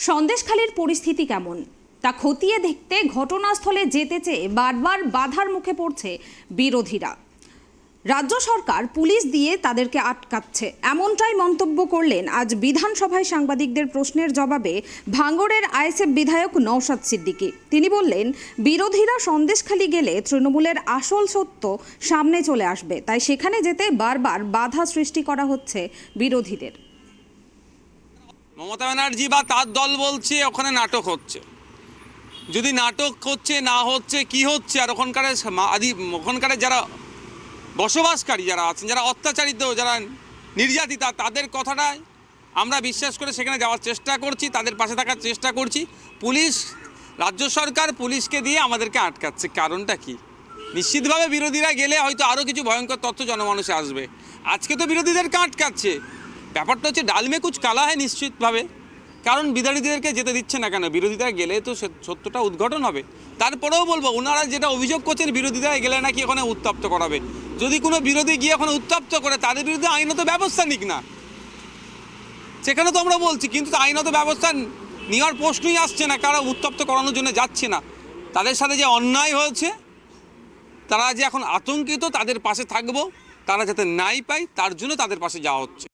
সন্দেশখালীর পরিস্থিতি কেমন তা খতিয়ে দেখতে ঘটনাস্থলে যেতে চেয়ে বারবার বাধার মুখে পড়ছে বিরোধীরা। রাজ্য সরকার পুলিশ দিয়ে তাদেরকে আটকাচ্ছে, এমনটাই মন্তব্য করলেন আজ বিধানসভায় সাংবাদিকদের প্রশ্নের জবাবে ভাঙড়ের আইএসএফ বিধায়ক নওশাদ সিদ্দিকী। তিনি বললেন, বিরোধীরা সন্দেশখালী গেলে তৃণমূলের আসল সত্য সামনে চলে আসবে, তাই সেখানে যেতে বারবার বাধা সৃষ্টি করা হচ্ছে বিরোধীদের। মমতা ব্যানার্জি বা তার দল বলছে ওখানে নাটক হচ্ছে। যদি নাটক হচ্ছে না হচ্ছে কি হচ্ছে, আর ওখানকার যারা বসবাসকারী যারা আছেন, যারা অত্যাচারিত, যারা নির্যাতিতা, তাদের কথাটাই আমরা বিশ্বাস করে সেখানে যাওয়ার চেষ্টা করছি, তাদের পাশে থাকার চেষ্টা করছি। পুলিশ, রাজ্য সরকার পুলিশকে দিয়ে আমাদেরকে আটকাচ্ছে। কারণটা কি? নিশ্চিতভাবে বিরোধীরা গেলে হয়তো আরও কিছু ভয়ঙ্কর তথ্য জনমানুষে আসবে। আজকে তো বিরোধীদেরকে আটকাচ্ছে, ব্যাপারটা হচ্ছে ডালমে কুচ কালা হয় নিশ্চিতভাবে। কারণ বিরোধীদেরকে যেতে দিচ্ছে না কেন? বিরোধীরা গেলে তো সত্যটা উদ্ঘাটন হবে। তারপরেও বলবো, ওনারা যেটা অভিযোগ করছেন বিরোধীরা গেলে নাকি ওখানে উত্তপ্ত করাবে। যদি কোনো বিরোধী গিয়ে ওখানে উত্তপ্ত করে, তাদের বিরুদ্ধে আইনত ব্যবস্থা নিক না, সেখানে তো আমরা বলছি। কিন্তু আইনত ব্যবস্থা নেওয়ার প্রশ্নই আসছে না, কারা উত্তপ্ত করানোর জন্য যাচ্ছে না। তাদের সাথে যে অন্যায় হয়েছে, তারা যে এখন আতঙ্কিত, তাদের পাশে থাকবো, তারা যাতে নাই পায় তার জন্য তাদের পাশে যাওয়া হচ্ছে।